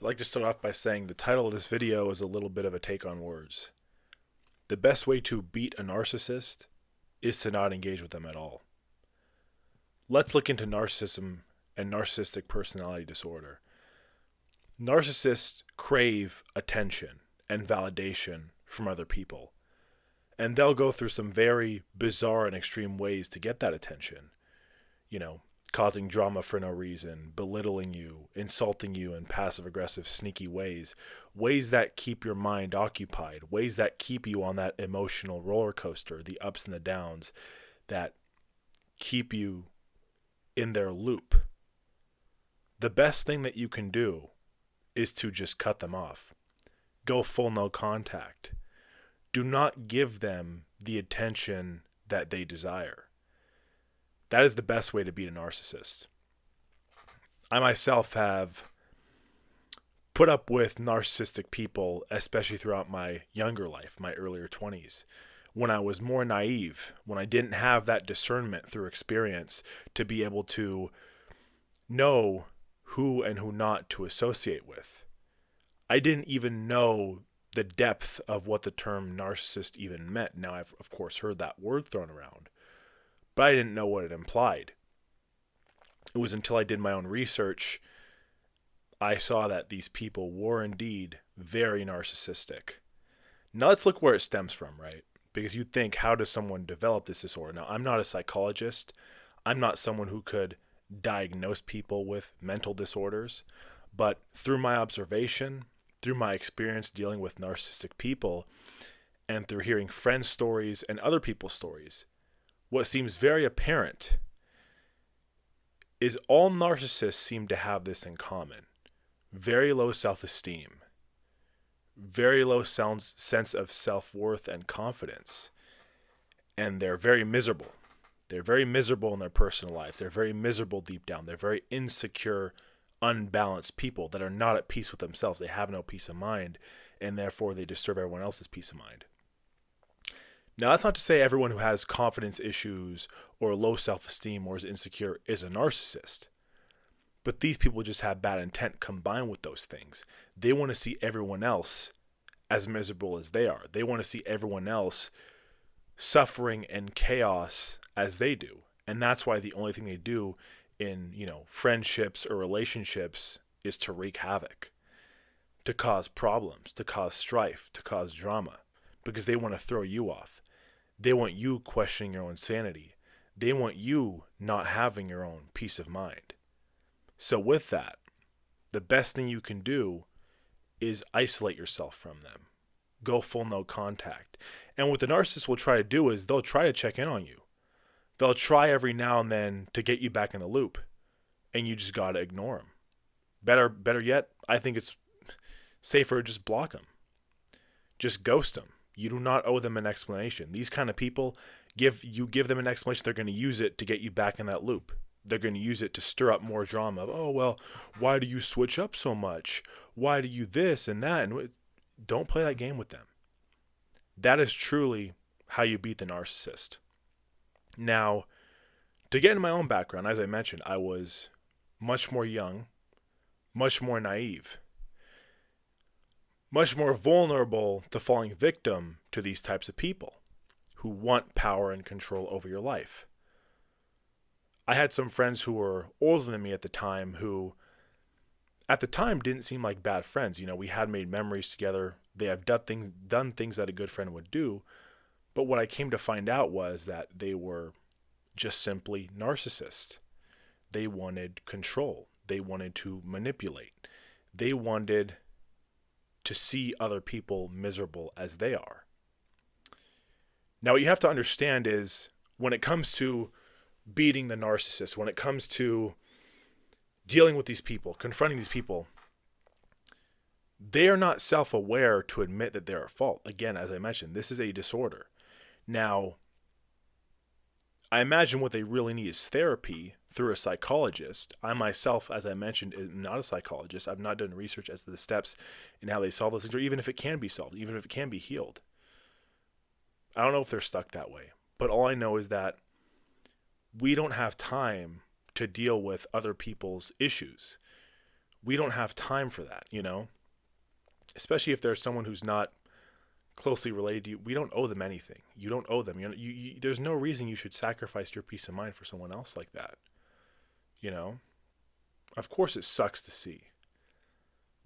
I'd like to start off by saying the title of this video is a little bit of a take on words. The best way to beat a narcissist is to not engage with them at all. Let's look into narcissism and narcissistic personality disorder. Narcissists crave attention and validation from other people, and they'll go through some very bizarre and extreme ways to get that attention. Causing drama for no reason, belittling you, insulting you in passive aggressive, sneaky ways that keep your mind occupied, ways that keep you on that emotional roller coaster, the ups and the downs, that keep you in their loop. The best thing that you can do is to just cut them off. Go full no contact. Do not give them the attention that they desire. That is the best way to beat a narcissist. I myself have put up with narcissistic people, especially throughout my younger life, my earlier 20s, when I was more naive, when I didn't have that discernment through experience to be able to know who and who not to associate with. I didn't even know the depth of what the term narcissist even meant. Now, I've, of course, heard that word thrown around, but I didn't know what it implied. It was until I did my own research, I saw that these people were indeed very narcissistic. Now let's look where it stems from, right? Because you think, how does someone develop this disorder? Now, I'm not a psychologist. I'm not someone who could diagnose people with mental disorders. But through my observation, through my experience dealing with narcissistic people, and through hearing friends' stories and other people's stories, what seems very apparent is all narcissists seem to have this in common. Very low self-esteem, very low sense of self-worth and confidence, and they're very miserable. They're very miserable in their personal lives. They're very miserable deep down. They're very insecure, unbalanced people that are not at peace with themselves. They have no peace of mind, and therefore they disturb everyone else's peace of mind. Now, that's not to say everyone who has confidence issues or low self-esteem or is insecure is a narcissist. But these people just have bad intent combined with those things. They want to see everyone else as miserable as they are. They want to see everyone else suffering and chaos as they do. And that's why the only thing they do in, friendships or relationships is to wreak havoc, to cause problems, to cause strife, to cause drama, because they want to throw you off. They want you questioning your own sanity. They want you not having your own peace of mind. So with that, the best thing you can do is isolate yourself from them. Go full no contact. And what the narcissist will try to do is they'll try to check in on you. They'll try every now and then to get you back in the loop, and you just got to ignore them. Better yet, I think it's safer to just block them. Just ghost them. You do not owe them an explanation. These kind of people, give them an explanation, they're going to use it to get you back in that loop. They're going to use it to stir up more drama. Oh, well, why do you switch up so much? Why do you this and that? And don't play that game with them. That is truly how you beat the narcissist. Now, to get into my own background, as I mentioned, I was much more young, much more naive, much more vulnerable to falling victim to these types of people who want power and control over your life. I had some friends who were older than me at the time who, at the time, didn't seem like bad friends. We had made memories together. They have done things that a good friend would do. But what I came to find out was that they were just simply narcissists. They wanted control. They wanted to manipulate. They wanted to see other people miserable as they are. Now, what you have to understand is when it comes to beating the narcissist, when it comes to dealing with these people, confronting these people, they are not self-aware to admit that they're at fault. Again, as I mentioned, this is a disorder. Now, I imagine what they really need is therapy through a psychologist. I myself, as I mentioned, am not a psychologist. I've not done research as to the steps and how they solve those things, or even if it can be solved, even if it can be healed. I don't know if they're stuck that way. But all I know is that we don't have time to deal with other people's issues. We don't have time for that, you know? Especially if there's someone who's not closely related to you. We don't owe them anything. You don't owe them. There's no reason you should sacrifice your peace of mind for someone else like that, you know? Of course it sucks to see.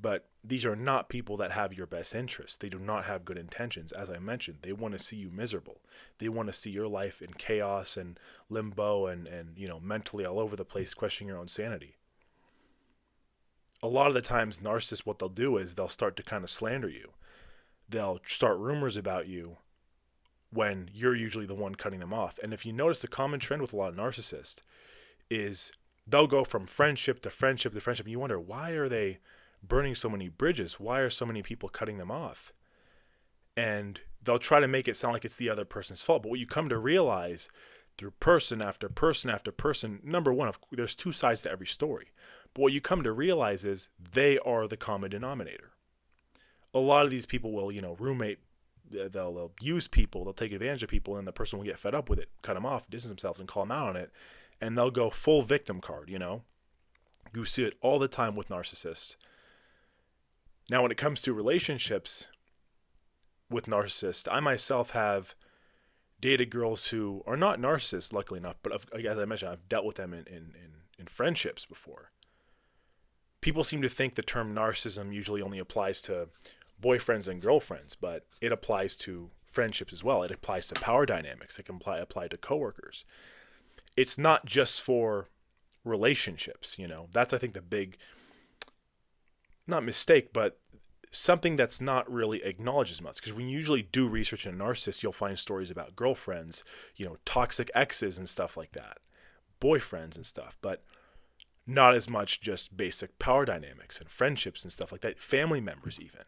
But these are not people that have your best interests. They do not have good intentions. As I mentioned, they want to see you miserable. They want to see your life in chaos and limbo and mentally all over the place, questioning your own sanity. A lot of the times, narcissists, what they'll do is they'll start to kind of slander you. They'll start rumors about you when you're usually the one cutting them off. And if you notice, the common trend with a lot of narcissists is they'll go from friendship to friendship to friendship. And you wonder, why are they burning so many bridges? Why are so many people cutting them off? And they'll try to make it sound like it's the other person's fault. But what you come to realize through person after person after person, number one, there's two sides to every story. But what you come to realize is they are the common denominator. A lot of these people will, roommate, they'll use people, they'll take advantage of people, and the person will get fed up with it, cut them off, distance themselves, and call them out on it. And they'll go full victim card, You see it all the time with narcissists. Now, when it comes to relationships with narcissists, I myself have dated girls who are not narcissists, luckily enough, but as I mentioned, I've dealt with them in friendships before. People seem to think the term narcissism usually only applies to boyfriends and girlfriends, but it applies to friendships as well. It applies to power dynamics. It can apply to coworkers. It's not just for relationships, That's, I think, the big, not mistake, but something that's not really acknowledged as much. Because when you usually do research in a narcissist, you'll find stories about girlfriends, toxic exes and stuff like that, boyfriends and stuff, but not as much just basic power dynamics and friendships and stuff like that, family members even.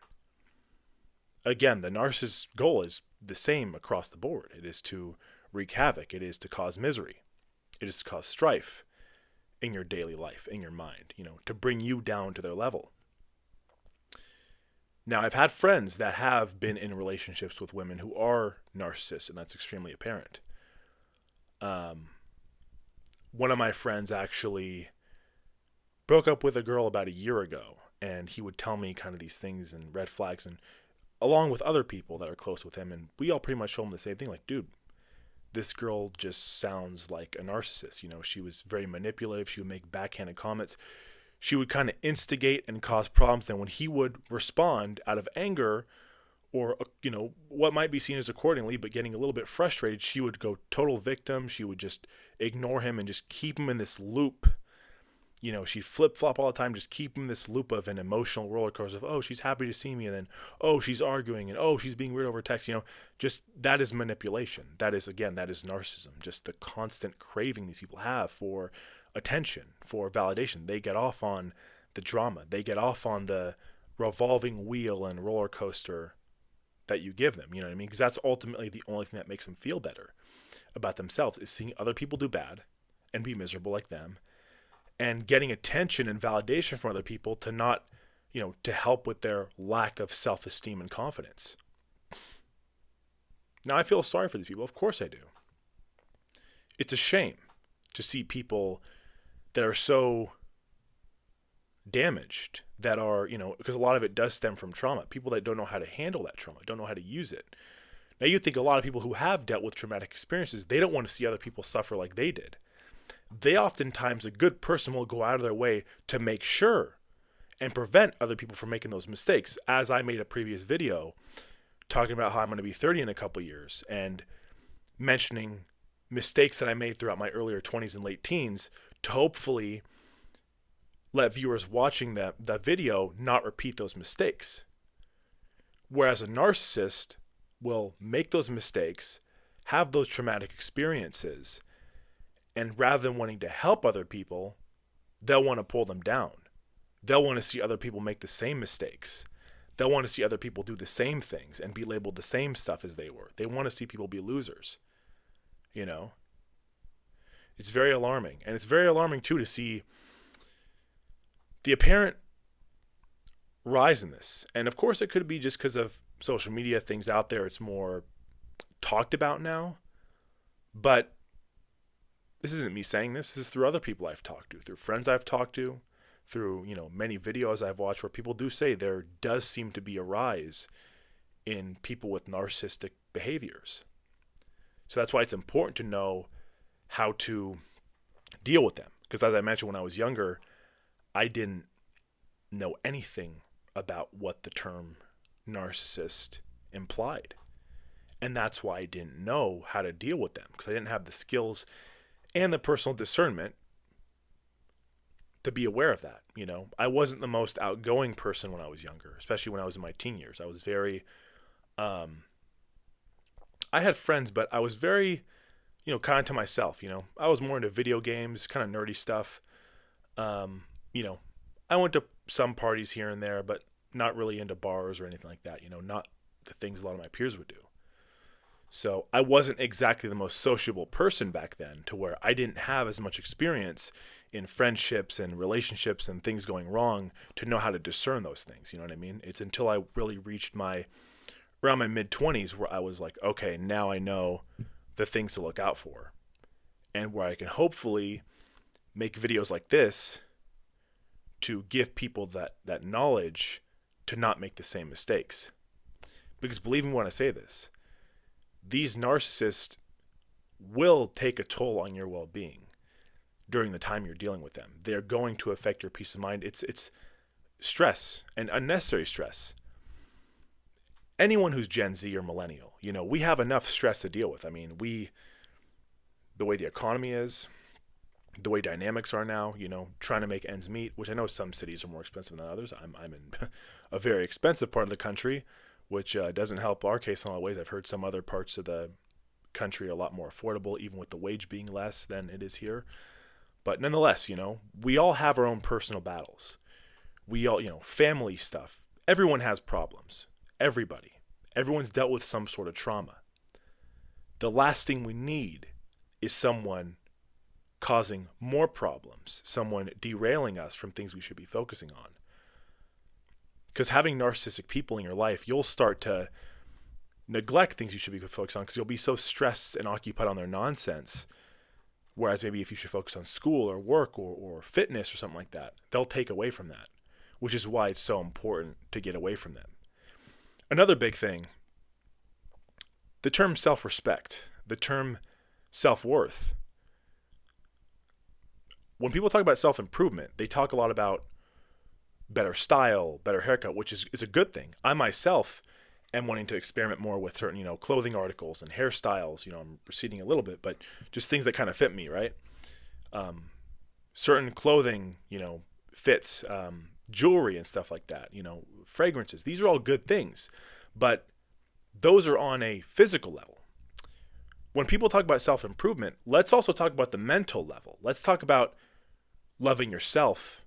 Again, the narcissist's goal is the same across the board. It is to wreak havoc. It is to cause misery. It is to cause strife in your daily life, in your mind, to bring you down to their level. Now, I've had friends that have been in relationships with women who are narcissists, and that's extremely apparent. One of my friends actually broke up with a girl about a year ago, and he would tell me kind of these things and red flags, and along with other people that are close with him, and we all pretty much told him the same thing, like, dude, this girl just sounds like a narcissist. She was very manipulative. She would make backhanded comments. She would kind of instigate and cause problems. Then when he would respond out of anger or, what might be seen as accordingly, but getting a little bit frustrated, she would go total victim. She would just ignore him and just keep him in this loop. She'd flip-flop all the time, just keep him in this loop of an emotional roller coaster of, oh, she's happy to see me, and then, oh, she's arguing, and oh, she's being weird over text. Just that is manipulation. That is narcissism. Just the constant craving these people have for attention, for validation. They get off on the drama. They get off on the revolving wheel and roller coaster that you give them. You know what I mean? Because that's ultimately the only thing that makes them feel better about themselves, is seeing other people do bad and be miserable like them, and getting attention and validation from other people to not, to help with their lack of self-esteem and confidence. Now, I feel sorry for these people. Of course I do. It's a shame to see people that are so damaged, that are, because a lot of it does stem from trauma. People that don't know how to handle that trauma, don't know how to use it. Now, you think a lot of people who have dealt with traumatic experiences, they don't want to see other people suffer like they did. They oftentimes, a good person will go out of their way to make sure and prevent other people from making those mistakes. As I made a previous video talking about how I'm going to be 30 in a couple of years, and mentioning mistakes that I made throughout my earlier 20s and late teens, to hopefully let viewers watching that video not repeat those mistakes. Whereas a narcissist will make those mistakes, have those traumatic experiences, and rather than wanting to help other people, they'll want to pull them down. They'll want to see other people make the same mistakes. They'll want to see other people do the same things and be labeled the same stuff as they were. They want to see people be losers. It's very alarming. And it's very alarming, too, to see the apparent rise in this. And, of course, it could be just because of social media, things out there. It's more talked about now. But this isn't me saying this. This is through other people I've talked to, through friends I've talked to, through, many videos I've watched where people do say there does seem to be a rise in people with narcissistic behaviors. So that's why it's important to know how to deal with them. Because as I mentioned, when I was younger, I didn't know anything about what the term narcissist implied. And that's why I didn't know how to deal with them, because I didn't have the skills and the personal discernment to be aware of that. I wasn't the most outgoing person when I was younger, especially when I was in my teen years. I was very, I had friends, but I was very, kind of to myself. I was more into video games, kind of nerdy stuff. I went to some parties here and there, but not really into bars or anything like that. Not the things a lot of my peers would do. So I wasn't exactly the most sociable person back then, to where I didn't have as much experience in friendships and relationships and things going wrong to know how to discern those things. You know what I mean? It's until I really reached around my mid-20s where I was like, okay, now I know the things to look out for, and where I can hopefully make videos like this to give people that knowledge to not make the same mistakes. Because believe me when I say this, these narcissists will take a toll on your well-being during the time you're dealing with them. They're going to affect your peace of mind. It's stress, and unnecessary stress. Anyone who's Gen Z or millennial, we have enough stress to deal with. I mean, the way the economy is, the way dynamics are now, trying to make ends meet, which I know some cities are more expensive than others. I'm in a very expensive part of the country, which doesn't help our case in a lot of ways. I've heard some other parts of the country are a lot more affordable, even with the wage being less than it is here. But nonetheless, we all have our own personal battles. We all, family stuff. Everyone has problems. Everybody. Everyone's dealt with some sort of trauma. The last thing we need is someone causing more problems, someone derailing us from things we should be focusing on. Because having narcissistic people in your life, you'll start to neglect things you should be focused on, because you'll be so stressed and occupied on their nonsense. Whereas maybe if you should focus on school or work or fitness or something like that, they'll take away from that, which is why it's so important to get away from them. Another big thing, the term self-respect, the term self-worth. When people talk about self-improvement, they talk a lot about better style, better haircut, which is a good thing. I myself am wanting to experiment more with certain, clothing articles and hairstyles. I'm receding a little bit, but just things that kind of fit me, right? Certain clothing, fits, jewelry and stuff like that, fragrances. These are all good things, but those are on a physical level. When people talk about self-improvement, let's also talk about the mental level. Let's talk about loving yourself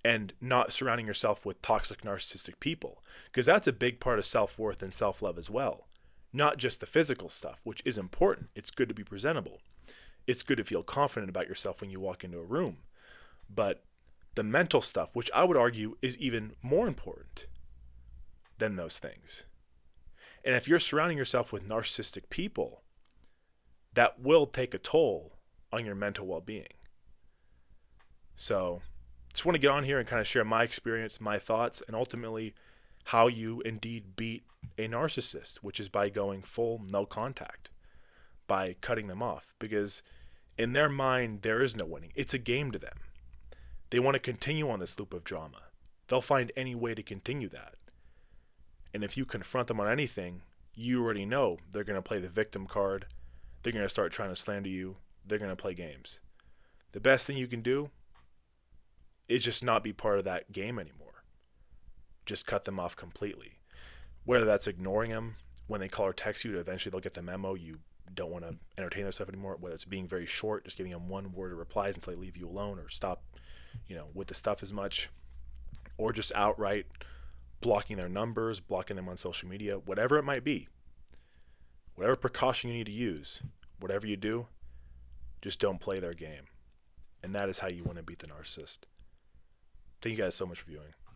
and not surrounding yourself with toxic narcissistic people, because that's a big part of self-worth and self-love as well. Not just the physical stuff, which is important. It's good to be presentable. It's good to feel confident about yourself when you walk into a room. But the mental stuff, which I would argue is even more important than those things. And if you're surrounding yourself with narcissistic people, that will take a toll on your mental well-being. So just want to get on here and kind of share my experience, my thoughts, and ultimately how you indeed beat a narcissist, which is by going full no contact, by cutting them off. Because in their mind, there is no winning. It's a game to them. They want to continue on this loop of drama. They'll find any way to continue that. And if you confront them on anything, you already know they're going to play the victim card. They're going to start trying to slander you. They're going to play games. The best thing you can do is just not be part of that game anymore. Just cut them off completely. Whether that's ignoring them when they call or text you, eventually they'll get the memo you don't want to entertain their stuff anymore. Whether it's being very short, just giving them one word of replies until they leave you alone or stop, with the stuff as much, or just outright blocking their numbers, blocking them on social media, whatever it might be. Whatever precaution you need to use, whatever you do, just don't play their game. And that is how you want to beat the narcissist. Thank you guys so much for viewing.